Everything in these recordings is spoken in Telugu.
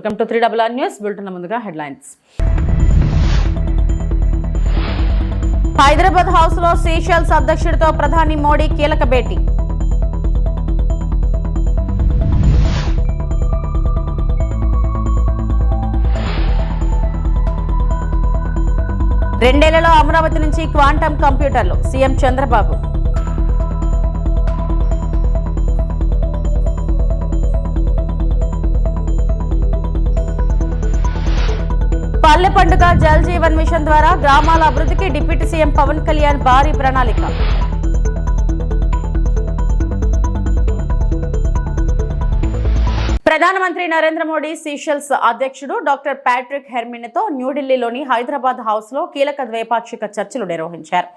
Welcome to 3RR news bulletin. ముందుగా హెడ్లైన్స్. హైదరాబాద్ హౌస్ లో సీషెల్స్ అధ్యక్షుడితో ప్రధాని మోడీ కీలక భేటీ. రెండేళ్లలో అమరావతి నుంచి క్వాంటమ్ కంప్యూటర్లు సీఎం చంద్రబాబు. పల్లె పండుగ జల్ జీవన్ మిషన్ ద్వారా గ్రామాల అభివృద్ధికి డిప్యూటీ సీఎం పవన్ కళ్యాణ్ భారీ ప్రణాళిక. ప్రధానమంత్రి నరేంద్ర మోడీ సీషెల్స్ అధ్యక్షుడు డాక్టర్ ప్యాట్రిక్ హెర్మిన్తో న్యూఢిల్లీలోని హైదరాబాద్ హౌస్ లో కీలక ద్వైపాక్షిక చర్చలు నిర్వహించారు.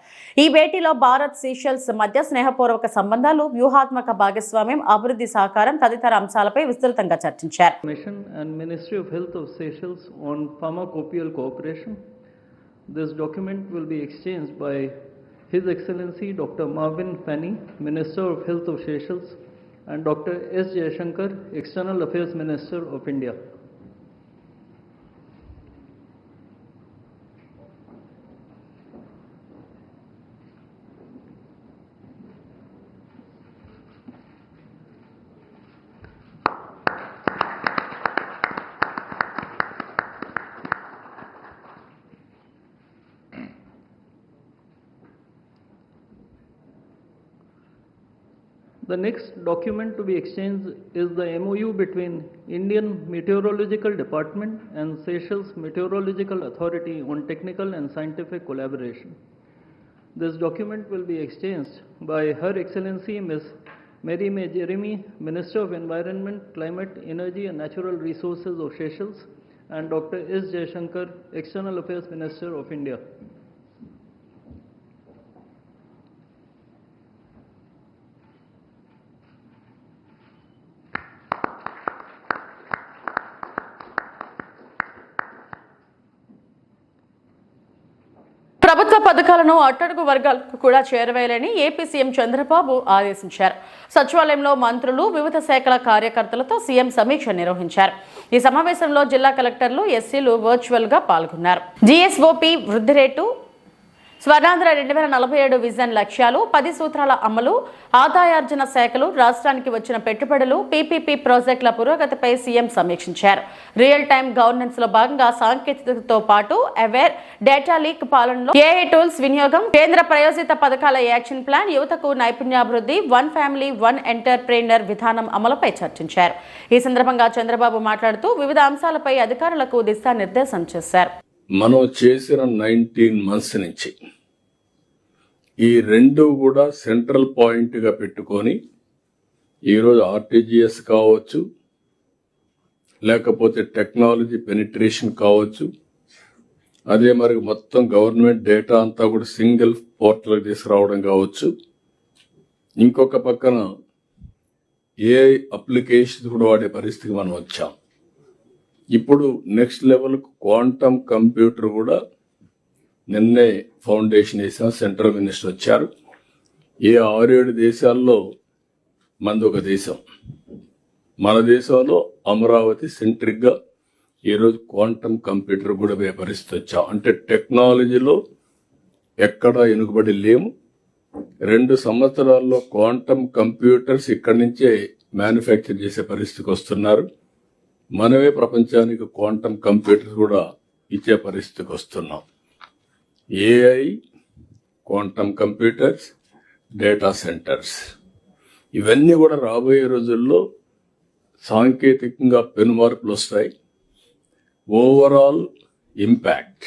ఈ భేటీలో భారత్ సీషెల్స్ మధ్య స్నేహపూర్వక సంబంధాలు, వ్యూహాత్మక భాగస్వామ్యం, అభివృద్ధి సహకారం తదితర అంశాలపై విస్తృతంగా చర్చించారు. Mission and Ministry of Health of Seychelles on pharmacopoeia cooperation. This document will be exchanged by His Excellency Dr. Marvin Fanny, Minister of Health of Seychelles, and Dr. S. Jayashankar, External Affairs Minister of India. The next document to be exchanged is the MOU between Indian Meteorological Department and Seychelles Meteorological Authority on technical and scientific collaboration. This document will be exchanged by Her Excellency Ms. Mary May Jeremy, Minister of Environment, Climate, Energy and Natural Resources of Seychelles, and Dr. S. Jayashankar, External Affairs Minister of India. ప్రభుత్వ పథకాలను అట్టడుగు వర్గాలకు కూడా చేరవేయాలని ఏపీ సీఎం చంద్రబాబు ఆదేశించారు. సచివాలయంలో మంత్రులు, వివిధ శాఖల కార్యకర్తలతో సీఎం సమీక్ష నిర్వహించారు. ఈ సమావేశంలో జిల్లా కలెక్టర్లు, ఎస్సీలు వర్చువల్ గా పాల్గొన్నారు. జీఎస్ఓపీ వృద్ధి రేటు, స్వర్ణాంధ్ర 2047 విజన్ లక్ష్యాలు, 10 సూత్రాల అమలు, ఆదాయార్జన శాఖలు, రాష్ట్రానికి వచ్చిన పెట్టుబడులు, పీపీపీ ప్రాజెక్టుల పురోగతిపై సీఎం సమీక్షించారు. రియల్ టైమ్ గవర్నెన్స్ లో భాగంగా సాంకేతికతతో పాటు అవేర్, డేటా లీక్ పాలనలో ఏఐ టూల్స్ వినియోగం, కేంద్ర ప్రయోజిత పథకాల యాక్షన్ ప్లాన్, యువతకు నైపుణ్యాభివృద్ధి, వన్ ఫ్యామిలీ వన్ ఎంటర్ప్రెన్యూర్ విధానం అమలుపై చర్చించారు. ఈ సందర్భంగా చంద్రబాబు మాట్లాడుతూ వివిధ అంశాలపై అధికారులకు దిశానిర్దేశం చేశారు. మనం చేసిన 19 months నుంచి ఈ రెండు కూడా సెంట్రల్ పాయింట్గా పెట్టుకొని ఈరోజు ఆర్టీజీఎస్ కావచ్చు, లేకపోతే టెక్నాలజీ పెనిట్రేషన్ కావచ్చు, అదే మరి మొత్తం గవర్నమెంట్ డేటా అంతా కూడా సింగిల్ పోర్టల్కి తీసుకురావడం కావచ్చు, ఇంకొక పక్కన ఏఐ అప్లికేషన్ కూడా వాడే పరిస్థితికి మనం వచ్చాం. ఇప్పుడు నెక్స్ట్ లెవెల్కు క్వాంటమ్ కంప్యూటర్ కూడా నిన్నే ఫౌండేషన్ వేసిన సెంట్రల్ మినిస్టర్ వచ్చారు. 6-7 దేశాల్లో మనది ఒక దేశం. మన దేశంలో అమరావతి సెంట్రిక్గా ఈరోజు క్వాంటమ్ కంప్యూటర్ కూడా వే పరిస్థితి వచ్చాం. అంటే టెక్నాలజీలో ఎక్కడా వెనుకబడి లేము. 2 సంవత్సరాల్లో క్వాంటమ్ కంప్యూటర్స్ ఇక్కడి నుంచే మ్యానుఫ్యాక్చర్ చేసే పరిస్థితికి వస్తున్నారు. మనమే ప్రపంచానికి క్వాంటమ్ కంప్యూటర్ కూడా ఇచ్చే పరిస్థితికి వస్తున్నాం. AI, quantum computers, data centres ఇవన్నీ కూడా రాబోయే రోజుల్లో సాంకేతికంగా పెనుమార్పులు వస్తాయి. ఓవరాల్ ఇంపాక్ట్,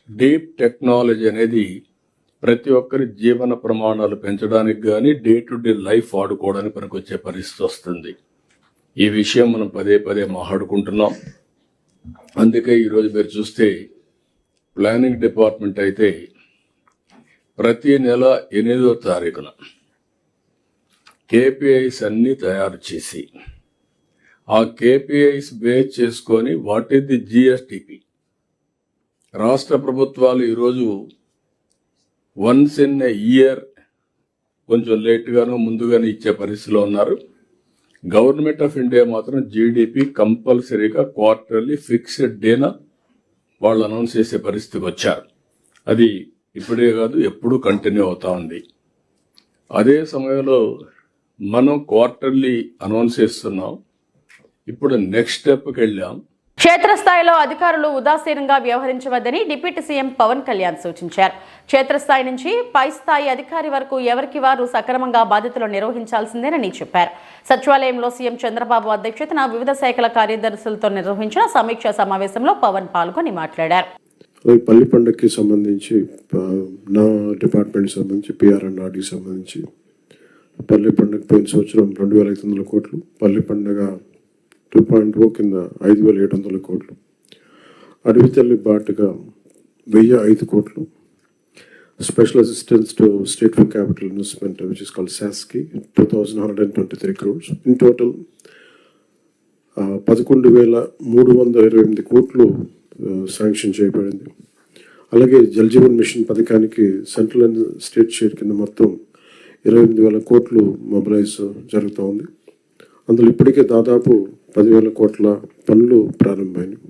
డీప్ టెక్నాలజీ అనేది ప్రతి ఒక్కరి జీవన ప్రమాణాలు పెంచడానికి కానీ డే టు డే లైఫ్ వాడుకోవడానికి పనికొచ్చే పరిస్థితి వస్తుంది. ఈ విషయం మనం పదే పదే మాట్లాడుకుంటున్నాం. అందుకే ఈరోజు మీరు చూస్తే ప్లానింగ్ డిపార్ట్మెంట్ అయితే ప్రతి నెల 8వ తారీఖున కేపీఐస్ అన్ని తయారు చేసి ఆ కేపీఐస్ బేస్ చేసుకొని వాట్ ఈస్ ది జిఎస్టిపి రాష్ట్ర ప్రభుత్వాలు ఈరోజు వన్స్ ఇన్ ఎ ఇయర్ కొంచెం లేట్గానో ముందుగానే ఇచ్చే పరిస్థితిలో ఉన్నారు. గవర్నమెంట్ ఆఫ్ ఇండియా మాత్రం జీడిపి కంపల్సరీగా క్వార్టర్లీ ఫిక్స్డ్ డేన వాళ్ళు అనౌన్స్ చేసే పరిస్థితికి వచ్చారు. అది ఇప్పుడే కాదు, ఎప్పుడూ కంటిన్యూ అవుతా ఉంది. అదే సమయంలో మనం క్వార్టర్లీ అనౌన్స్ చేస్తున్నాం. ఇప్పుడు నెక్స్ట్ స్టెప్కి వెళ్ళాం. క్షేత్రస్థాయిలో అధికారులు ఉదాసీనంగా వ్యవహరించవద్దని డిప్యూటీ సీఎం పవన్ కళ్యాణ్ సూచించారు. క్షేత్రస్థాయి నుంచి పై స్థాయి అధికారి వరకు ఎవరికి వారు సక్రమంగా బాధ్యతలు నిర్వహించాల్సిందేనని చెప్పారు. సచివాలయంలో సీఎం చంద్రబాబు అధ్యక్షతన వివిధ శాఖల కార్యదర్శులతో నిర్వహించిన సమీక్షా సమావేశంలో పవన్ పాల్గొని మాట్లాడారు. పల్లి పండుగకి సంబంధించి నా డిపార్ట్మెంట్ సంబంధించి పిఆర్ఎన్ఆర్కి సంబంధించి పల్లి పండుగ పోయిన సంవత్సరం 2,500 కోట్లు, పల్లి పండుగ 2.0 కింద 5,700 కోట్లు, అడవి తల్లి బాటుగా 1,005 కోట్లు, special assistance to state for capital investment which is called SASCI 2,123 crores. In total 11,328 కోట్లు శాంక్షన్ చేయబడింది. అలాగే జల్ జీవన్ మిషన్ పథకానికి సెంట్రల్ అండ్ స్టేట్ షేర్ కింద మొత్తం 28,000 కోట్లు మొబిలైజ్ జరుగుతూ ఉంది. అందులో ఇప్పటికే దాదాపు 10,000 కోట్ల పనులు ప్రారంభమైనవి.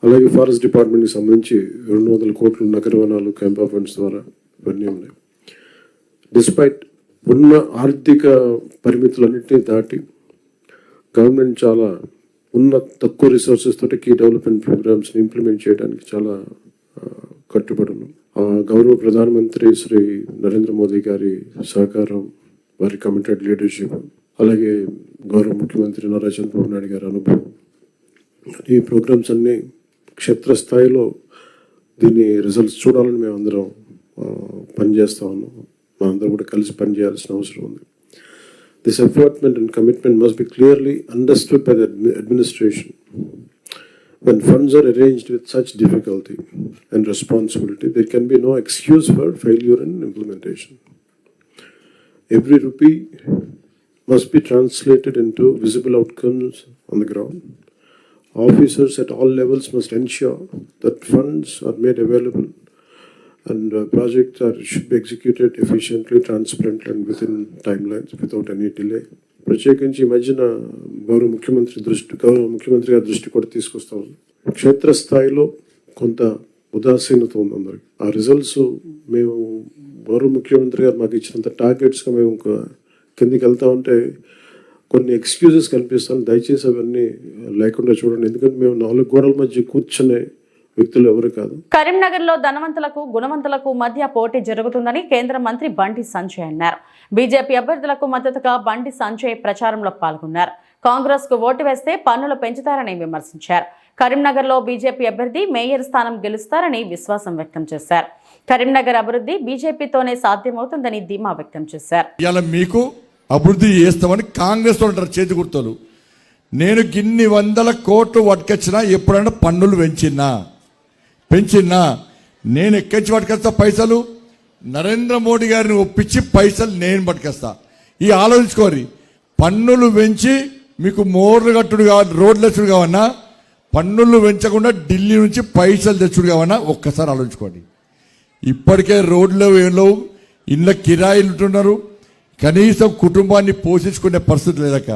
అలాగే ఫారెస్ట్ డిపార్ట్మెంట్కి సంబంధించి 200 కోట్లు నగర వనాలు క్యాంపా ఫండ్స్ ద్వారా ఇవన్నీ ఉన్నాయి. డిస్పైట్ ఉన్న ఆర్థిక పరిమితులన్నింటినీ దాటి గవర్నమెంట్ చాలా ఉన్న తక్కువ రిసోర్సెస్ తోటి కీ డెవలప్మెంట్ ప్రోగ్రామ్స్ని ఇంప్లిమెంట్ చేయడానికి చాలా కట్టుబడి ఉన్నాం. గౌరవ ప్రధానమంత్రి శ్రీ నరేంద్ర మోదీ గారి సహకారం, వారి కమిటెడ్ లీడర్షిప్, అలాగే గౌరవ ముఖ్యమంత్రి నారా చంద్రబాబు నాయుడు గారి అనుభవం, ఈ ప్రోగ్రామ్స్ అన్నీ క్షేత్రస్థాయిలో దీని రిజల్ట్స్ చూడాలని మేము అందరం పనిచేస్తూ ఉన్నాం. మా అందరం కూడా కలిసి పనిచేయాల్సిన అవసరం ఉంది. This appointment and commitment must be clearly understood by the administration. When funds are arranged with such difficulty and responsibility, there can be no excuse for failure in implementation. Every rupee must be translated into visible outcomes on the ground. Officers at all levels must ensure that funds are made available and projects should be executed efficiently, transparently and within timelines without any delay. ప్రత్యేకించి ఈ మధ్యన గౌరవ ముఖ్యమంత్రి గారి దృష్టి కూడా తీసుకొస్తాం. క్షేత్రస్థాయిలో కొంత ఉదాసీనత ఉంది అందరికి. ఆ రిజల్ట్స్ మేము గౌరవ ముఖ్యమంత్రి గారు మాకు ఇచ్చినంత టార్గెట్స్గా మేము కిందికి వెళ్తా ఉంటే కొన్ని ఎక్స్క్యూజెస్ కనిపిస్తాను. దయచేసి అవన్నీ లేకుండా చూడండి. ఎందుకంటే మేము 4 గోడల మధ్య కూర్చునే వ్యక్తులు ఎవరు కాదు. కరీంనగర్ లో ధనవంతులకు గుణవంతులకు మధ్య పోటీ జరుగుతుందని కేంద్ర మంత్రి బండి సంజయ్ అన్నారు. బీజేపీ అభ్యర్థులకు మద్దతుగా బండి సంజయ్ ప్రచారంలో పాల్గొన్నారు. కాంగ్రెస్ కు ఓటు వేస్తే పన్నులు పెంచుతారని విమర్శించారు. కరీంనగర్ లో బీజేపీ అభ్యర్థి మేయర్ స్థానం గెలుస్తారని విశ్వాసం వ్యక్తం చేశారు. కరీంనగర్ అభివృద్ధి బీజేపీతోనే సాధ్యమవుతుందని ధీమా వ్యక్తం చేశారు. ఇలా మీకు అభివృద్ధి చేస్తామని కాంగ్రెస్ అంటారు చేతి గుర్తులు. నేను గిన్ని 100 కోట్లు పట్టుకొచ్చినా ఎప్పుడైనా పన్నులు పెంచినా నేను ఎక్కించి పట్టుకొస్తా పైసలు. నరేంద్ర మోడీ గారిని ఒప్పించి పైసలు నేను పట్టుకొస్తా. ఈ ఆలోచించుకోరి. పన్నులు పెంచి మీకు మోర్లు కట్టుడు కావాలి, రోడ్లు తెచ్చుడు కావన్నా, పన్నులు పెంచకుండా ఢిల్లీ నుంచి పైసలు తెచ్చుడు కావన్నా ఒక్కసారి ఆలోచించుకోండి. ఇప్పటికే రోడ్లు ఏలో ఇళ్ళ కిరాయిలు ఉంటున్నారు. కనీసం కుటుంబాన్ని పోషించుకునే పరిస్థితి లేదక్క.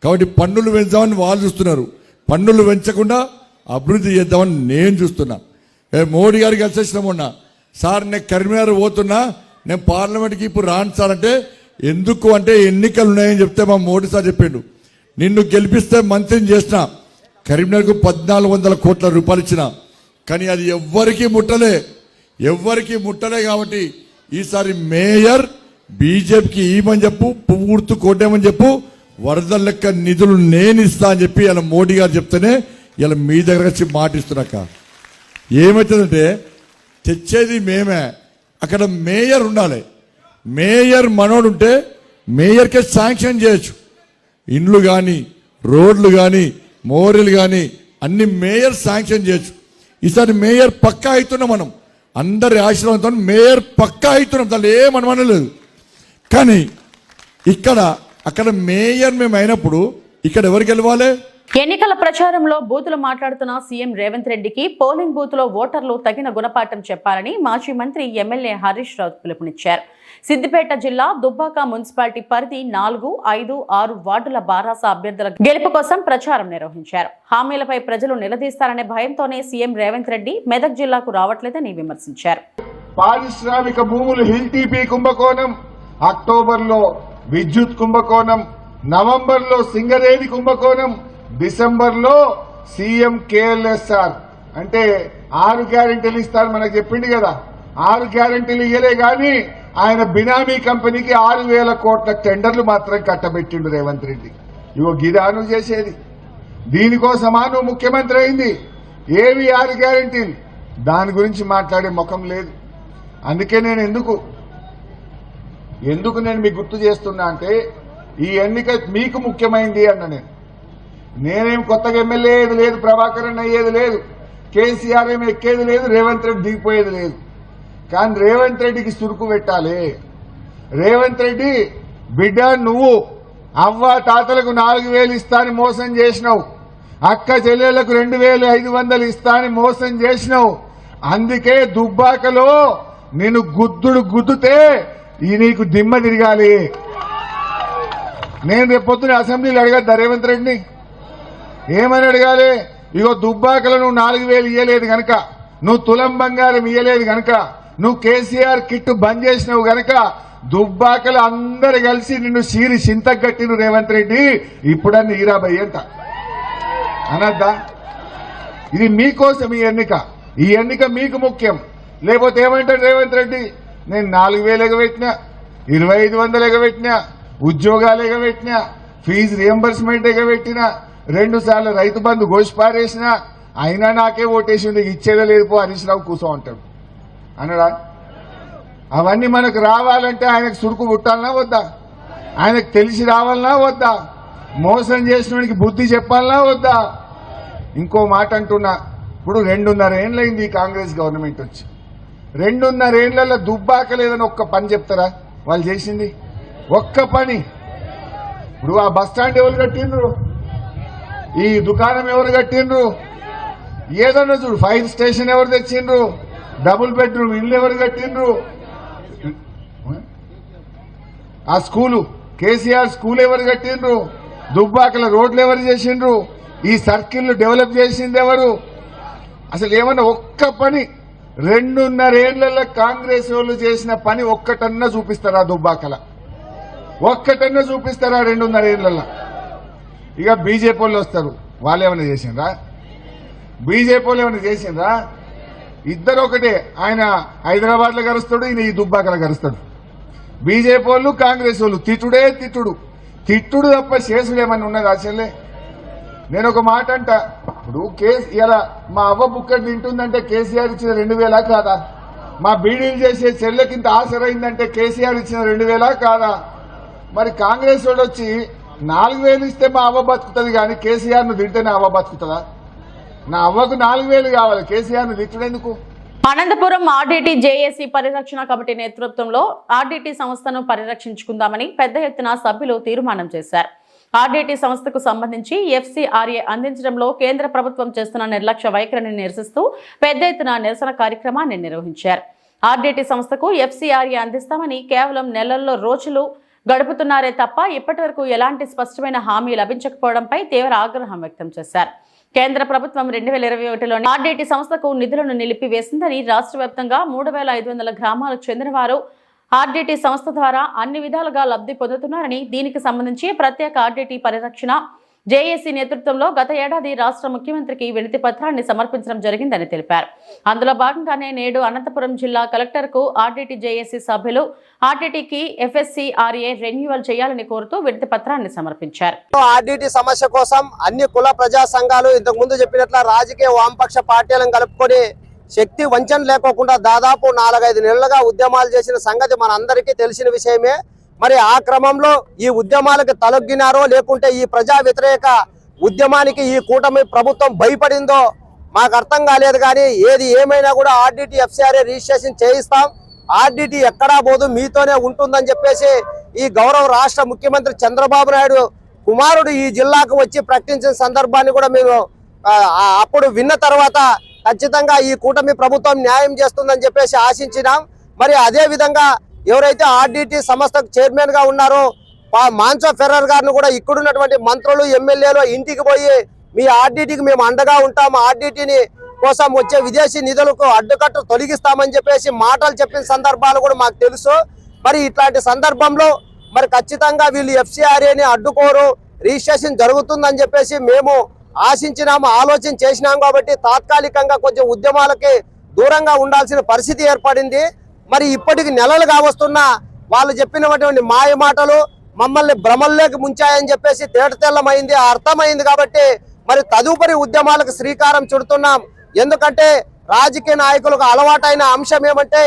కాబట్టి పన్నులు పెంచామని వాళ్ళు చూస్తున్నారు. పన్నులు పెంచకుండా అభివృద్ధి చేద్దామని నేను చూస్తున్నా. మోడీ గారికి కలిసి మొన్న సార్ నేను కరీంనగర్ పోతున్నా, నేను పార్లమెంట్కి ఇప్పుడు రాను సార్ అంటే, ఎందుకు అంటే ఎన్నికలు ఉన్నాయని చెప్తే మా మోడీ సార్ చెప్పిండు, నిన్ను గెలిపిస్తే మంత్రిని చేసిన, కరీంనగర్కు 1,400 కోట్ల రూపాయలు ఇచ్చిన, కానీ అది ఎవ్వరికీ ముట్టలే. కాబట్టి ఈసారి మేయర్ బీజేపీకి ఇవ్వమని చెప్పు, పువ్వు గుర్తు కొట్టేమని చెప్పు, వరద లెక్క నిధులు నేను ఇస్తా అని చెప్పి ఇలా మోడీ గారు చెప్తేనే ఇలా మీ దగ్గర వచ్చి మాటిస్తున్నాక. ఏమవుతుందంటే తెచ్చేది మేమే, అక్కడ మేయర్ ఉండాలి. మేయర్ మనోడు ఉంటే మేయర్కే శాంక్షన్ చేయొచ్చు. ఇండ్లు కానీ, రోడ్లు కానీ, మోరీలు కానీ అన్ని మేయర్ శాంక్షన్ చేయొచ్చు. ఈసారి మేయర్ పక్కా అవుతున్నాం. మనం అందరి ఆశీర్వాదంతో మేయర్ పక్కా అవుతున్నాం, దాంట్లో ఏమనమనం లేదు. కానీ అక్కడ మేయర్ మేము అయినప్పుడు ఇక్కడ ఎవరు గెలవాలి? ఎన్నికల ప్రచారంలో బూతులు మాట్లాడుతున్న సీఎం రేవంత్ రెడ్డికి పోలింగ్ బూత్లో ఓటర్లు తగిన గుణపాఠం చెప్పాలని మాజీ మంత్రి ఎమ్మెల్యే హరీష్ రావు పిలుపునిచ్చారు. సిద్దిపేట జిల్లా దుబ్బాక మున్సిపాలిటీ పరిధి 4, 5, 6 వార్డుల బారాస అభ్యర్థుల గెలుపు కోసం ప్రచారం నిర్వహించారు. హామీలపై ప్రజలు నిలదీస్తారనే భయంతోనే సీఎం రేవంత్ రెడ్డి మెదక్ జిల్లాకు రావట్లేదని విమర్శించారు. పారిశ్రామిక భూములు హిల్ టీపీ కుంభకోణం, అక్టోబర్లో విద్యుత్ కుంభకోణం, నవంబర్లో సింగరేణి కుంభకోణం, డిసెంబర్లో సీఎం కేఎల్ఎస్ఆర్ అంటే 6 గ్యారెంటీలు ఇస్తారు మనకు చెప్పింది కదా. 6 గ్యారెంటీలు ఇయ్యలే గాని ఆయన బినామీ కంపెనీకి 6,000 కోట్ల టెండర్లు మాత్రం కట్టబెట్టిండు రేవంత్ రెడ్డి. ఇగో గిదాను చేసేది దీనికోసమా నువ్వు ముఖ్యమంత్రి అయింది? ఏవి 6 గ్యారెంటీలు? దాని గురించి మాట్లాడే ముఖం లేదు. అందుకే నేను ఎందుకు నేను మీకు గుర్తు చేస్తున్నా అంటే ఈ ఎన్నిక మీకు ముఖ్యమైంది అన్న. నేనేం కొత్తగా ఎమ్మెల్యే అయ్యేది లేదు, ప్రభాకర్ అన్న అయ్యేది లేదు, కేసీఆర్ ఏమి ఎక్కేది లేదు, రేవంత్ రెడ్డి దిగిపోయేది లేదు. కానీ రేవంత్ రెడ్డికి సురుకు పెట్టాలి. రేవంత్ రెడ్డి బిడ్డ నువ్వు అవ్వ తాతలకు 4,000 ఇస్తాని మోసం చేసినావు, అక్క చెల్లెళ్లకు 2,500 ఇస్తాని మోసం చేసినావు. అందుకే దుబ్బాకలో నేను గుద్దితే నీకు దిమ్మ తిరగాలి. నేను రేపు పొద్దున అసెంబ్లీలో అడగద్దా రేవంత్ రెడ్డిని? ఏమని అడగాలి? ఇగో దుబ్బాకలో నువ్వు 4,000 ఇయ్యలేదు గనక, నువ్వు తులం బంగారం ఇయ్యలేదు గనక, నువ్వు కేసీఆర్ కిట్టు బంద్ చేసినావు గనక దుబ్బాకలు అందరు కలిసి నిన్ను సీరి చింతగట్టిను రేవంత్ రెడ్డి, ఇప్పుడన్నీ ఈరాబయ్య అంట అనద్దా? ఇది మీకోసం ఈ ఎన్నిక మీకు ముఖ్యం. లేకపోతే ఏమంటాడు రేవంత్ రెడ్డి? నేను 4,000 ఎగబెట్టినా, 2,500 ఎగబెట్టినా, ఉద్యోగాలు ఎగబెట్టినా, ఫీజు రియంబర్స్మెంట్ ఎగబెట్టినా, 2 సార్లు రైతు బంధు గోష్పారేసినా, అయినా నాకే ఓటేసి ఇచ్చేదే లేదు పో హరీష్ రావు కూర్చో అంటాడు అనడా? అవన్నీ మనకు రావాలంటే ఆయనకు సురుకు పుట్టాలనా వద్దా? ఆయనకు తెలిసి రావాలనా వద్దా? మోసం చేసిన వాడికి బుద్ధి చెప్పాలనా వద్దా? ఇంకో మాట అంటున్నా, ఇప్పుడు 2.5 ఏళ్ళైంది ఈ కాంగ్రెస్ గవర్నమెంట్ వచ్చి. 2.5 ఏళ్లలో దుబ్బాకలేదని ఒక్క పని చెప్తారా వాళ్ళు చేసింది? ఒక్క పని. ఇప్పుడు ఆ బస్టాండ్ ఎవరు కట్టిండ్రు? ఈ దుకాణం ఎవరు కట్టిండ్రు? ఏదన్నా చూడు, ఫైర్ స్టేషన్ ఎవరు తెచ్చిండ్రు? డబుల్ బెడ్రూమ్ ఇల్లు ఎవరు కట్టిండ్రు? ఆ స్కూలు కేసీఆర్ స్కూల్ ఎవరు కట్టిండ్రు? దుబ్బాకల రోడ్లు ఎవరు చేసిండ్రు? ఈ సర్కిల్ డెవలప్ చేసింది ఎవరు? అసలు ఏమన్నా ఒక్క పని 2.5 ఏళ్లలో కాంగ్రెస్ వాళ్ళు చేసిన పని ఒక్కటన్నా చూపిస్తారా? దుబ్బాకల ఒక్కటన్నా చూపిస్తారా 2.5 ఏళ్లలో? ఇక బీజేపీ వాళ్ళు వస్తారు, వాళ్ళు ఏమైనా చేసిండ్రా? బీజేపీ వాళ్ళు ఏమైనా చేసిండ్రా? ఇద్దరు ఒకటే. ఆయన హైదరాబాద్ లో గరుస్తాడు, ఈయన ఈ దుబ్బాకల గరుస్తాడు. బీజేపీ వాళ్ళు కాంగ్రెస్ వాళ్ళు తిట్టుడే తిట్టుడు తప్ప చేసుడు ఏమన్నా ఉన్నది అసలే? నేను ఒక మాట అంట, ఇప్పుడు ఇలా మా అవ్వ బుక్కటి తింటుందంటే కేసీఆర్ ఇచ్చిన 2,000 కాదా? మా బీడీలు చేసే చెల్లెకింత ఆసరైందంటే కేసీఆర్ ఇచ్చిన 2,000 కాదా? మరి కాంగ్రెస్ వాడు వచ్చి 4,000 ఇస్తే మా అవ్వ బతుకుతుంది కానీ కేసీఆర్ ను తింటే నా అవ్వ బతుకుతుందా? నా అవ్వకు 4,000 కావాలి, కేసీఆర్ ను తిట్టడెందుకు? అనంతపురం ఆర్డీటీ జేఏసీ పరిరక్షణ కమిటీ నేతృత్వంలో ఆర్డీటీ సంస్థను పరిరక్షించుకుందామని పెద్ద ఎత్తున సభ్యులు తీర్మానం చేశారు. ఆర్డీటీ సంస్థకు సంబంధించి ఎఫ్సీఆర్ఏ అందించడంలో కేంద్ర ప్రభుత్వం చేస్తున్న నిర్లక్ష్య వైఖరిని నిరసిస్తూ పెద్ద ఎత్తున నిరసన కార్యక్రమాన్ని నిర్వహించారు. ఆర్డీటీ సంస్థకు ఎఫ్సీఆర్ఏ అందిస్తామని కేవలం నెలల్లో రోజులు గడుపుతున్నారే తప్ప ఇప్పటి వరకు ఎలాంటి స్పష్టమైన హామీ లభించకపోవడంపై తీవ్ర ఆగ్రహం వ్యక్తం చేశారు. కేంద్ర ప్రభుత్వం 2021లోని ఆర్డీటీ సంస్థకు నిధులను నిలిపివేసిందని, రాష్ట్ర వ్యాప్తంగా 3,500 గ్రామాలకు చెందిన వారు ఆర్డీటీ సంస్థ ద్వారా అన్ని విధాలుగా లబ్ధి పొందుతున్నారని, దీనికి సంబంధించి ప్రత్యేక ఆర్డీటీ పరిరక్షణ జేఏసీ నేతృత్వంలో గత ఏడాది రాష్ట్ర ముఖ్యమంత్రికి వినతి పత్రాన్ని సమర్పించడం జరిగిందని తెలిపారు. అందులో భాగంగానే నేడు అనంతపురం జిల్లా కలెక్టర్కు ఆర్డీటీ జేఏసీ సభ్యులు ఆర్డీటీకి ఎఫ్ఎస్సీఆర్ఏ రెన్యువల్ చేయాలని కోరుతూ వినతి పత్రాన్ని సమర్పించారు. ఆర్డీటీ సమస్య కోసం అన్ని కుల ప్రజా సంఘాలు ఇంతకు ముందు చెప్పినట్ల రాజకీయ వామపక్ష పార్టీలను కలుపుకొని శక్తి వంచన లేకోకుండా దాదాపు 4-5 నెలలుగా ఉద్యమాలు చేసిన సంగతి మనందరికీ తెలిసిన విషయమే. మరి ఆ క్రమంలో ఈ ఉద్యమాలకు తలొగ్గినారో లేకుంటే ఈ ప్రజా వ్యతిరేక ఉద్యమానికి ఈ కూటమి ప్రభుత్వం భయపడిందో మాకు అర్థం కాలేదు. కానీ ఏది ఏమైనా కూడా ఆర్డీటీ ఎఫ్సీఆర్ఏ రిజిస్ట్రేషన్ చేయిస్తాం, ఆర్డీటీ ఎక్కడా పోదు మీతోనే ఉంటుందని చెప్పేసి ఈ గౌరవ రాష్ట్ర ముఖ్యమంత్రి చంద్రబాబు నాయుడు కుమారుడు ఈ జిల్లాకు వచ్చి ప్రకటించిన సందర్భాన్ని కూడా మేము అప్పుడు విన్న తర్వాత ఖచ్చితంగా ఈ కూటమి ప్రభుత్వం న్యాయం చేస్తుందని చెప్పేసి ఆశించినాం. మరి అదే విధంగా ఎవరైతే ఆర్డిటి సంస్థకు చైర్మన్ గా ఉన్నారో మాన్సో ఫెర్రర్ గారిని కూడా ఇక్కడున్నటువంటి మంత్రులు ఎమ్మెల్యేలు ఇంటికి పోయి మీ ఆర్డిటికి మేము అండగా ఉంటాము, ఆర్డిటిని కోసం వచ్చే విదేశీ నిధులకు అడ్డుకట్టు తొలగిస్తామని చెప్పేసి మాటలు చెప్పిన సందర్భాలు కూడా మాకు తెలుసు. మరి ఇట్లాంటి సందర్భంలో మరి ఖచ్చితంగా వీళ్ళు FCRAని అడ్డుకోరు, రిజిస్ట్రేషన్ జరుగుతుందని చెప్పేసి మేము ఆశించినాము, ఆలోచన చేసినాం. కాబట్టి తాత్కాలికంగా కొంచెం ఉద్యమాలకి దూరంగా ఉండాల్సిన పరిస్థితి ఏర్పడింది. మరి ఇప్పటికి నెలలు కావస్తున్నా వాళ్ళు చెప్పినటువంటి మాయ మాటలు మమ్మల్ని భ్రమల్లోకి ముంచాయని చెప్పేసి తేటతెల్లమైంది, అర్థమైంది. కాబట్టి మరి తదుపరి ఉద్యమాలకు శ్రీకారం చుడుతున్నాం. ఎందుకంటే రాజకీయ నాయకులకు అలవాటైన అంశం ఏమంటే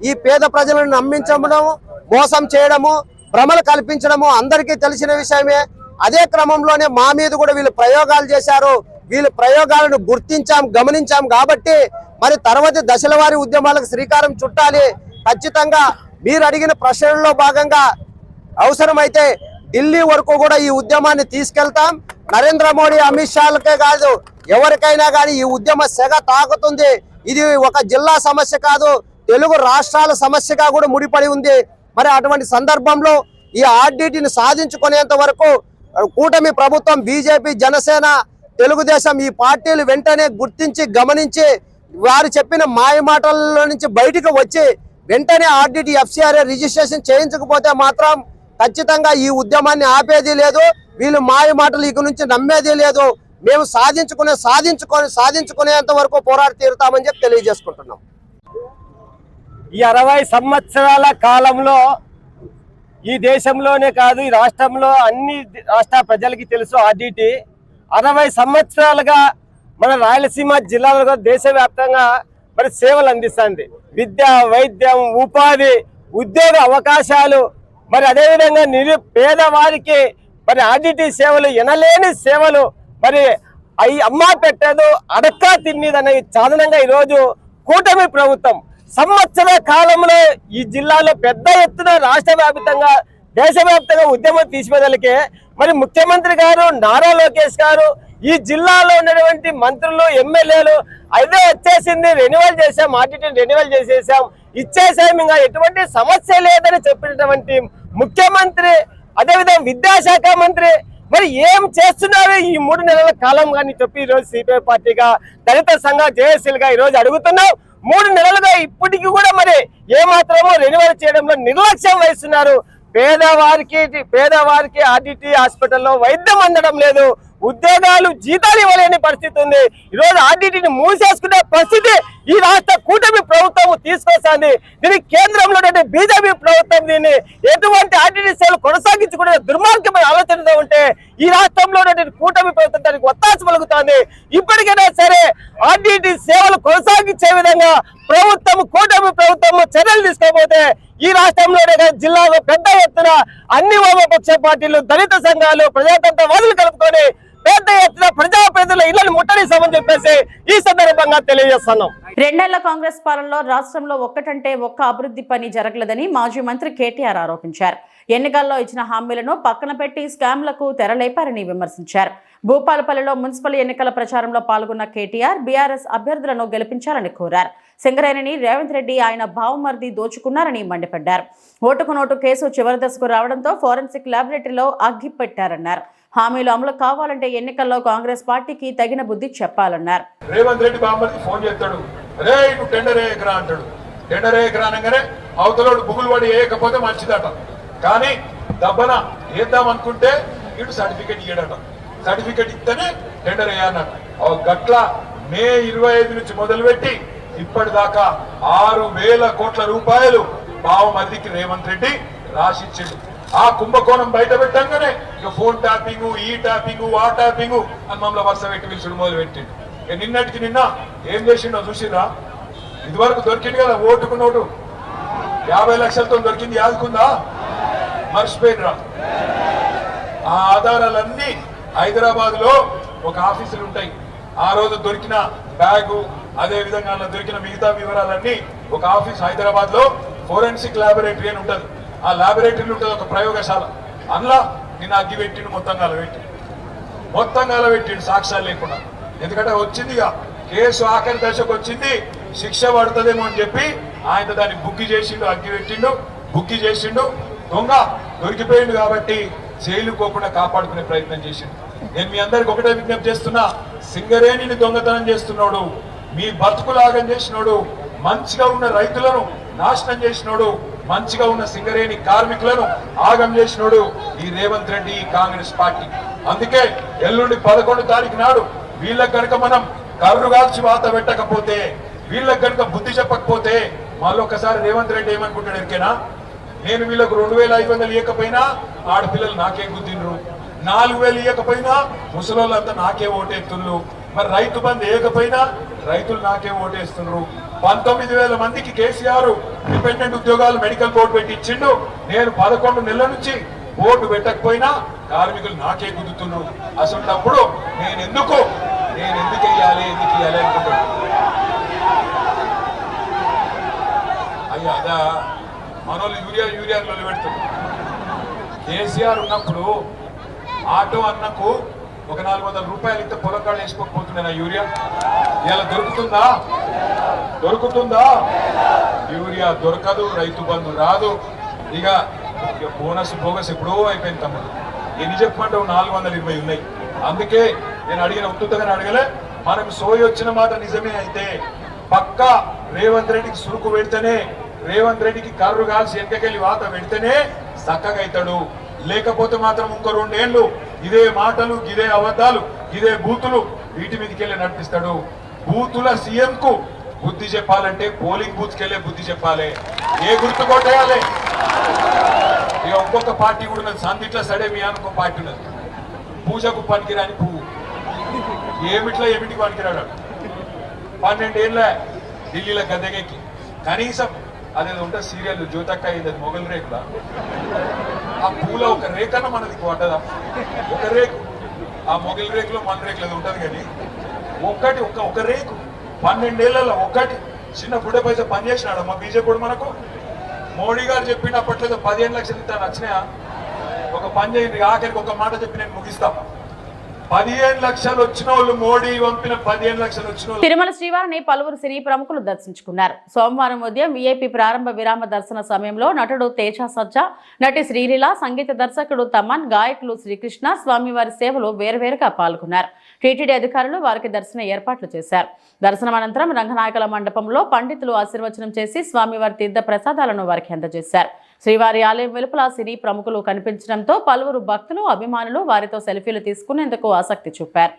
ఈ పేద ప్రజలను నమ్మించడం, మోసం చేయడము, భ్రమలు కల్పించడము అందరికీ తెలిసిన విషయమే. అదే క్రమంలోనే మా మీద కూడా వీళ్ళు ప్రయోగాలు చేశారు. వీళ్ళ ప్రయోగాలను గుర్తించాం, గమనించాం. కాబట్టి మరి తర్వాతి దశల వారి ఉద్యమాలకు శ్రీకారం చుట్టాలి. ఖచ్చితంగా మీరు అడిగిన ప్రశ్నల్లో భాగంగా అవసరమైతే ఢిల్లీ వరకు కూడా ఈ ఉద్యమాన్ని తీసుకెళ్తాం. నరేంద్ర మోడీ, అమిత్ షాలకే కాదు, ఎవరికైనా కానీ ఈ ఉద్యమ సెగ తాకుతుంది. ఇది ఒక జిల్లా సమస్య కాదు, తెలుగు రాష్ట్రాల సమస్యగా కూడా ముడిపడి ఉంది. మరి అటువంటి సందర్భంలో ఈ ఆర్డిటిని సాధించుకునేంత వరకు కూటమి ప్రభుత్వం, బీజేపీ, జనసేన, తెలుగుదేశం ఈ పార్టీలు వెంటనే గుర్తించి గమనించి వారు చెప్పిన మాయ మాటల నుంచి బయటకు వచ్చి వెంటనే ఆర్డిటి FCRA రిజిస్ట్రేషన్ చేయించకపోతే మాత్రం ఖచ్చితంగా ఈ ఉద్యమాన్ని ఆపేది లేదు. వీళ్ళు మాయ మాటలు ఇక నుంచి నమ్మేది లేదు. మేము సాధించుకునేంత వరకు పోరాడి తీరుతామని చెప్పి తెలియజేసుకుంటున్నాం. ఈ 60 సంవత్సరాల కాలంలో ఈ దేశంలోనే కాదు, ఈ రాష్ట్రంలో అన్ని రాష్ట్ర ప్రజలకి తెలుసు ఆర్డిటి 60 సంవత్సరాలుగా మన రాయలసీమ జిల్లాలో దేశవ్యాప్తంగా మరి సేవలు అందిస్తుంది. విద్య, వైద్యం, ఉపాధి, ఉద్యోగ అవకాశాలు, మరి అదేవిధంగా పేదవారికి మరి ఆర్డిటి సేవలు, ఎనలేని సేవలు, మరి అవి అమ్మా పెట్టదు అడక్కా తిన్నదనే సాధనంగా ఈరోజు కూటమి ప్రభుత్వం సంవత్సర కాలంలో ఈ జిల్లాలో పెద్ద ఎత్తున రాష్ట్ర వ్యాప్తంగా, దేశవ్యాప్తంగా ఉద్యమం తీసివేదలకే మరి ముఖ్యమంత్రి గారు నారా లోకేష్ గారు ఈ జిల్లాలో ఉన్నటువంటి మంత్రులు, ఎమ్మెల్యేలు అదే వచ్చేసింది, రెన్యువల్ చేసాం, ఆర్డిటిని రెన్యువల్ చేసేసాం, ఇచ్చేసాం, ఇంకా ఎటువంటి సమస్య లేదని చెప్పినటువంటి ముఖ్యమంత్రి, అదేవిధంగా విద్యాశాఖ మంత్రి మరి ఏం చేస్తున్నారు ఈ 3 నెలల కాలం కానీ చెప్పి ఈరోజు సిపిఐ పార్టీగా, దళిత సంఘ జేఏసీలుగా ఈరోజు అడుగుతున్నాం. 3 నెలలుగా ఇప్పటికీ కూడా మరి ఏమాత్రమో రెన్యువల్ చేయడంలో నిర్లక్ష్యం వహిస్తున్నారు. పేదవారికి ఆర్డిటి హాస్పిటల్లో వైద్యం అందడం లేదు, ఉద్యోగాలు, జీతాలు ఇవ్వలేని పరిస్థితి ఉంది. ఈరోజు ఆర్డిటిని మూసేసుకునే పరిస్థితి ఈ రాష్ట్ర కూటమి ప్రభుత్వం తీసుకొస్తుంది. దీనికి కేంద్రంలో బీజేపీ ప్రభుత్వం దీన్ని ఎటువంటి ఆర్డిటి సేవలు కొనసాగించుకునే దుర్మార్గమైన ఆలోచనతో ఉంటే ఈ రాష్ట్రంలో కూటమి ప్రభుత్వం దానికి ఒత్తాస పలుకుతోంది. ఇప్పటికైనా సరే ఆర్డిటి సేవలు కొనసాగించే విధంగా కూటమి ప్రభుత్వం చర్యలు తీసుకోకపోతే ఈ రాష్ట్రంలోనే జిల్లాలో పెద్ద ఎత్తున అన్ని వామపక్ష పార్టీలు, దళిత సంఘాలు, ప్రజాతంత్రవాదులు కలుపుకొని పెద్ద ఎత్తున ప్రజాప్రతినిధుల ఇళ్లను ముట్టడిస్తామని చెప్పేసి ఈ సందర్భంగా తెలియజేస్తున్నాం. 2 నెలల కాంగ్రెస్ పాలనలో రాష్ట్రంలో ఒక్కటంటే ఒక్క అభివృద్ధి పని జరగలేదని మాజీ మంత్రి కేటీఆర్ ఆరోపించారు. ఎన్నికల్లో ఇచ్చిన హామీలను పక్కన పెట్టి స్కామ్లకు తెరలేపారని విమర్శించారు. భూపాలపల్లిలో మున్సిపల్ ఎన్నికల ప్రచారంలో పాల్గొన్న కేటీఆర్ బీఆర్ఎస్ అభ్యర్థులను గెలిపించాలని కోరారు. సింగరేణిని రేవంత్ రెడ్డి ఆయన బావమర్ది దోచుకున్నారని మండిపడ్డారు. ఓటుకు నోటు కేసు చివరి దశకు రావడంతో ఫోరెన్సిక్ ల్యాబొరేటరీలో అగ్గిపెట్టారన్నారు. హామీలు అమలు కావాలంటే ఎన్నికల్లో కాంగ్రెస్ పార్టీకి తగిన బుద్ధి చెప్పాలన్నారు. రేవంత్ రెడ్డి బావమర్ది ఫోన్ చేస్తాడు, రే నువ్వు టెండర్ వేయకరా అంటాడు. టెండర్ వేయకరా అనగానే అవతలోడు బుగులు పడి వేయకపోతే మంచిదట, కానీ దబ్బన వేద్దాం అనుకుంటే ఇటు సర్టిఫికెట్ ఇయ్యడట. సర్టిఫికెట్ ఇస్తేనే టెండర్ వేయాలన్నట. గట్ల మే 25 నుంచి మొదలుపెట్టి ఇప్పటిదాకా 6,000 కోట్ల రూపాయలు బావమర్దికి రేవంత్ రెడ్డి రాసిచ్చిండు. ఆ కుంభకోణం బయట పెట్టంగానే ఇక ఫోన్ ట్యాపింగ్, ఈ ట్యాపింగ్, ఆ ట్యాపింగ్ అని మమ్మల్ని వరుస పెట్టి పిలుచుడు మొదలు పెట్టిండు. నిన్నటికి నిన్న ఏం చేసిండో చూసిరా? ఇదివరకు దొరికింది కదా ఓటుకు నోటు 50 లక్షలతో దొరికింది, యాదుకుందా? మర్చిపోయినరా? ఆ ఆధారాలన్నీ హైదరాబాద్ లో ఒక ఆఫీసులు ఉంటాయి. ఆ రోజు దొరికిన బ్యాగు, అదే విధంగా దొరికిన మిగతా వివరాలన్నీ ఒక ఆఫీస్ హైదరాబాద్ లో ఫోరెన్సిక్ ల్యాబొరేటరీ అని ఉంటుంది. ఆ ల్యాబొరేటరీలో ఉంటుంది ఒక ప్రయోగశాల. అందులో నిన్న అగ్గి పెట్టిండు, మొత్తం కాలబెట్టిండు సాక్ష్యాలు లేకుండా. ఎందుకంటే వచ్చిందిగా కేసు ఆఖరి దశకు వచ్చింది, శిక్ష పడుతుందేమో అని చెప్పి ఆయన దాన్ని బుక్కి చేసిండు, అగ్గి పెట్టిండు, బుక్కి చేసిండు. దొంగ దొరికిపోయిండు కాబట్టి జైలు పోకుండా కాపాడుకునే ప్రయత్నం చేసిండు. నేను మీ అందరికి ఒకటే విజ్ఞప్తి చేస్తున్నా, సింగరేణిని దొంగతనం చేస్తున్నాడు, మీ బతుకులాగం చేసినోడు, మంచిగా ఉన్న రైతులను నాశనం చేసినోడు, మంచిగా ఉన్న సింగరేణి కార్మికులను ఆగం చేసినోడు ఈ రేవంత్ రెడ్డి, ఈ కాంగ్రెస్ పార్టీ. అందుకే ఎల్లుండి 11 తారీఖు నాడు వీళ్ళకి కనుక మనం కర్రు కాల్చి వాత పెట్టకపోతే, వీళ్ళకి కనుక బుద్ధి చెప్పకపోతే మళ్ళొకసారి రేవంత్ రెడ్డి ఏమనుకుంటాడు ఎరికేనా, నేను వీళ్ళకు 2500 ఇవ్వకపోయినా ఆడపిల్లలు నాకే గుద్దిండ్రు, 4000 ఇవ్వకపోయినా ముసలోళ్ళంతా నాకే ఓటేస్తున్నారు, మరి రైతు బంధు వేయకపోయినా రైతులు నాకే ఓటేస్తున్నారు, 19,000 మందికి కేసీఆర్ డిపెండెంట్ ఉద్యోగాలు మెడికల్ బోర్డు పెట్టి ఇచ్చిండు, నేను 11 నెలల నుంచి బోర్డు పెట్టకపోయినా కార్మికులు నాకే గుద్దుతున్నారు. అసలు నేను ఎందుకు వేయాలి అనుకుంటాడు. అయ్యా అదా మనోళ్ళు యూరియాలో పెడుతున్నారు. కేసీఆర్ ఉన్నప్పుడు ఆటో అన్నకు ఒక 400 రూపాయలు ఇంత పొలకాళ్ళు వేసుకోకపోతుండే యూరియా. ఇలా దొరుకుతుందా? యూరియా దొరకదు, రైతు బంధు రాదు. ఇక బోగస్ ఎప్పుడో అయిపోయింది తమ్ముడు. ఎన్ని చెప్పమంటావు, 420 ఉన్నాయి. అందుకే నేను అడిగిన ఉత్తుతగానే అడగలే, మనకు సోయి వచ్చిన మాట నిజమే అయితే పక్కా రేవంత్ రెడ్డికి సురుకు పెడితేనే, రేవంత్ రెడ్డికి కర్రు కాల్చి వెనకకెళ్ళి వాత పెడితేనే చక్కగా అవుతాడు. లేకపోతే మాత్రం ఇంకో 2 ఏళ్ళు ఇదే మాటలు, ఇదే అబద్ధాలు, ఇదే బూతులు వీటి మీదకి వెళ్ళి నడిపిస్తాడు. బూతుల సీఎం కు బుద్ధి చెప్పాలంటే పోలింగ్ బూత్ కెళ్ళే బుద్ధి చెప్పాలి, ఏ గుర్తు కొట్టేయాలి. ఇక ఇంకొక పార్టీ కూడా ఉన్నది, సందిట్ల సడే మీ అనుకో పార్టీ ఉన్నది, పూజకు పనికిరాని పువ్వు, ఏమిటికి పనికిరాడు. 12 ఏళ్ళ ఢిల్లీలో గద్దెగెక్కి కనీసం అదేదో ఉంటే సీరియల్ జ్యోతక్క అయింది, అది మొగల్ రేకుల, ఆ పూల ఒక రేఖన మనది పడ్డదా, ఒక రేకు, ఆ మొగల్ రేకులో మన రేకులు అది ఉంటుంది కానీ ఒక రేకు 12 ఏళ్లలో ఒక్కటి చిన్న బుడ్డ పైసా పనిచేసినాడు మా బీజేపీ. మనకు మోడీ గారు చెప్పినప్పట్లేదు 15 లక్షలు ఇస్తాను వచ్చినాయా, ఒక పని చేయండి, ఆఖరికి ఒక మాట చెప్పి నేను ముగిస్తా. 15 లక్షలు వచ్చిన వాళ్ళు, మోడీ పంపిన 15 లక్షలు వచ్చిన వాళ్ళు. తిరుమల శ్రీవారిని పలువురు సినీ ప్రముఖులు దర్శించుకున్నారు. సోమవారం ఉదయం వీఐపీ ప్రారంభ విరామ దర్శన సమయంలో నటుడు తేజ సజ్జా, నటి శ్రీలీల, సంగీత దర్శకుడు తమన్, గాయకులు శ్రీకృష్ణ స్వామివారి సేవలు వేరువేరుగా పాల్గొన్నారు. టీటీడీ అధికారులు వారికి దర్శన ఏర్పాట్లు చేశారు. దర్శనం అనంతరం రంగనాయకుల మండపంలో పండితులు ఆశీర్వచనం చేసి స్వామివారి తీర్థ ప్రసాదాలను వారికి అందజేశారు. శ్రీవారి ఆలయం వెలుపల సినీ ప్రముఖులు కనిపించడంతో పలువురు భక్తులు, అభిమానులు వారితో సెల్ఫీలు తీసుకునేందుకు ఆసక్తి చూపారు.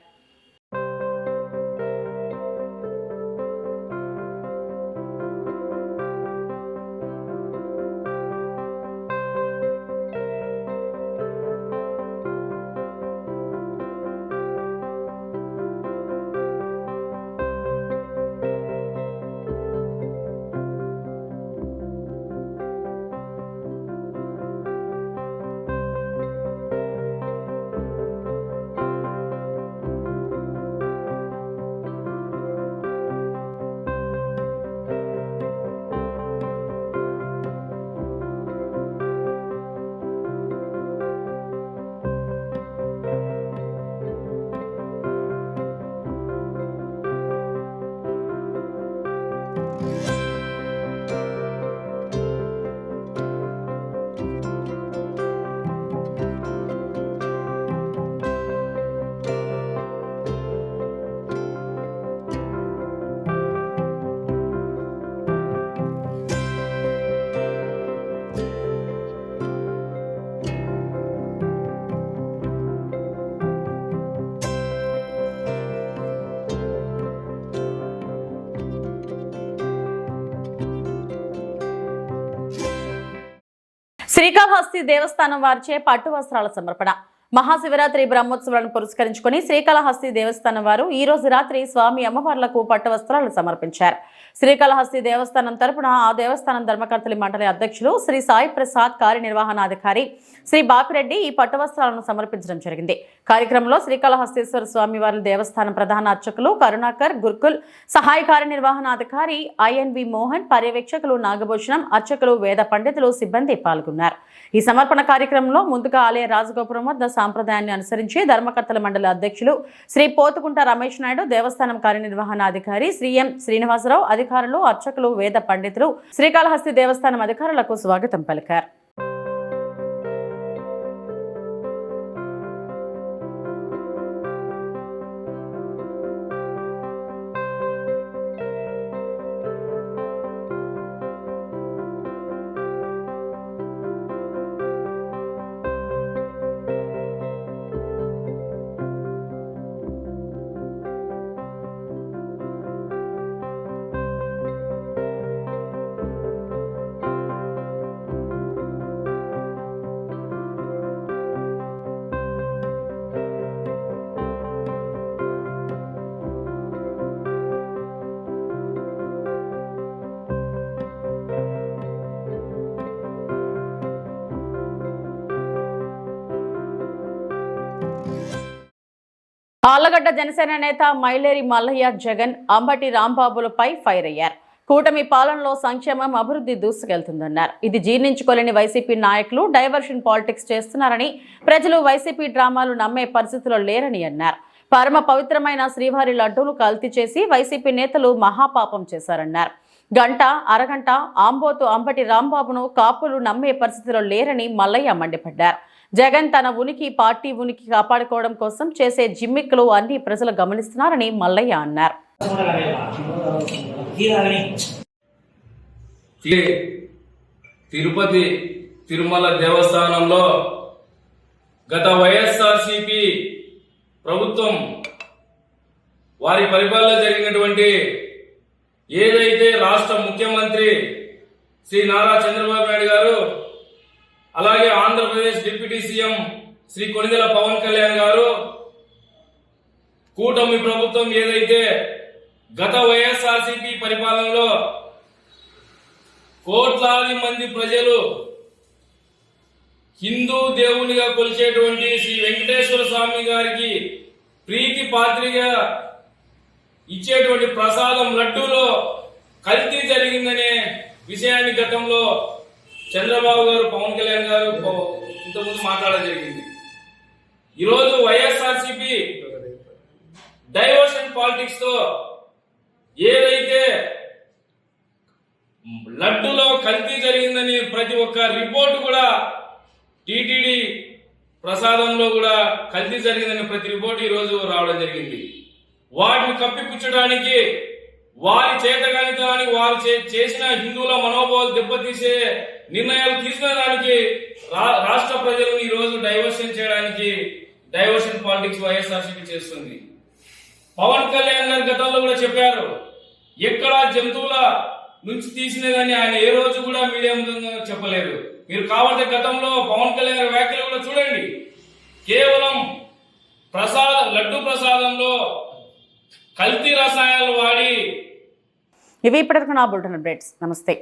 శ్రీకాళహస్తి దేవస్థానం వారిచే పట్టు వస్త్రాల సమర్పణ. మహాశివరాత్రి బ్రహ్మోత్సవాలను పురస్కరించుకుని శ్రీకాళహస్తి దేవస్థానం వారు ఈ రోజు రాత్రి స్వామి అమ్మవార్లకు పట్టు వస్త్రాలు సమర్పించారు. శ్రీకాళహస్తి దేవస్థానం తరపున ఆ దేవస్థానం ధర్మకర్తలి మండలి అధ్యక్షులు శ్రీ సాయి ప్రసాద్, కార్యనిర్వహణాధికారి శ్రీ బాపిరెడ్డి ఈ పట్టు వస్త్రాలను సమర్పించడం జరిగింది. కార్యక్రమంలో శ్రీకాళహస్తీశ్వర స్వామి వారి దేవస్థానం ప్రధాన అర్చకులు కరుణాకర్, గురుకుల్ సహాయ కార్యనిర్వహణాధికారి ఐఎన్వి మోహన్, పర్యవేక్షకులు నాగభూషణం, అర్చకులు, వేద పండితులు, సిబ్బంది పాల్గొన్నారు. ఈ సమర్పణ కార్యక్రమంలో ముందుగా ఆలయ రాజగోపురం వద్ద సాంప్రదాయాన్ని అనుసరించి ధర్మకర్తల మండలి అధ్యక్షులు శ్రీ పోతుకుంట రమేష్ నాయుడు, దేవస్థానం కార్యనిర్వహణాధికారి శ్రీ ఎం శ్రీనివాసరావు, అధికారులు, అర్చకులు, వేద పండితులు శ్రీకాళహస్తి దేవస్థానం అధికారులకు స్వాగతం పలికారు. ఆళ్లగడ్డ జనసేన నేత మైలేరి మల్లయ్య జగన్ అంబటి రాంబాబులపై ఫైర్ అయ్యారు. కూటమి పాలనలో సంక్షేమం, అభివృద్ధి దూసుకెళ్తుందన్నారు. ఇది జీర్ణించుకోలేని వైసీపీ నాయకులు డైవర్షన్ పాలిటిక్స్ చేస్తున్నారని, ప్రజలు వైసీపీ డ్రామాలు నమ్మే పరిస్థితిలో లేరని అన్నారు. పరమ పవిత్రమైన శ్రీవారి లడ్డూలు కల్తీ చేసి వైసీపీ నేతలు మహాపాపం చేశారన్నారు. గంట అరగంట ఆంబోతు అంబటి రాంబాబును కాపులు నమ్మే పరిస్థితిలో లేరని మల్లయ్య మండిపడ్డారు. జగన్ తన ఉనికి, పార్టీ ఉనికి కాపాడుకోవడం కోసం చేసే జిమ్మిక్కులు అన్ని ప్రజలు గమనిస్తున్నారని మల్లయ్య అన్నారు. తిరుపతి తిరుమల దేవస్థానంలో గత వైఎస్ఆర్సీపీ ప్రభుత్వం వారి పరిపాలన జరిగినటువంటి ఏదైతే రాష్ట్ర ముఖ్యమంత్రి శ్రీ నారా చంద్రబాబు నాయుడు గారు, అలాగే ఆంధ్రప్రదేశ్ డిప్యూటీ సీఎం శ్రీ కొణిదెల పవన్ కళ్యాణ్ గారు, కూటమి ప్రభుత్వం ఏదైతే గత వైఎస్ఆర్సీపీ పరిపాలనలో కోట్లాది మంది ప్రజలు హిందూ దేవునిగా కొలిచేటువంటి శ్రీ వెంకటేశ్వర స్వామి గారికి ప్రీతి పాత్రిగా ఇచ్చేటువంటి ప్రసాదం లడ్డూలో కల్తీ జరిగిందనే విషయాన్ని గతంలో చంద్రబాబు గారు, పవన్ కళ్యాణ్ గారు ఇంతకుముందు మాట్లాడడం జరిగింది. ఈరోజు వైఎస్ఆర్సీపీ డైవర్షన్ పాలిటిక్స్ తో ఏదైతే లడ్డూలో కల్తీ జరిగిందని ప్రతి ఒక్క రిపోర్టు కూడా, టీటీడీ ప్రసాదంలో కూడా కల్తీ జరిగిందని ప్రతి రిపోర్టు ఈరోజు రావడం జరిగింది. వాటిని కప్పిపుచ్చడానికి, వారి చేతగానితనానికి, వారు చేసిన హిందువుల మనోభావాలు దెబ్బతీసే నిర్ణయాలు తీసుకునేదానికి రాష్ట్ర ప్రజలను ఈ రోజు డైవర్షన్ చేయడానికి డైవర్షన్ పాలిటిక్స్ వైఎస్ఆర్సీపీ చేస్తుంది. పవన్ కళ్యాణ్ గారు గతంలో కూడా చెప్పారు, ఎక్కడా జంతువుల నుంచి తీసినదని ఆయన ఏ రోజు కూడా మీడియా ముందు చెప్పలేదు. మీరు కావాలంటే గతంలో పవన్ కళ్యాణ్ గారి వ్యాఖ్యలు కూడా చూడండి. కేవలం లడ్డు ప్రసాదంలో కల్తీ రసాయనాలు వాడి. ఇవి ఇప్పటివరకు నా బులెటిన్ అప్డేట్స్. నమస్తే.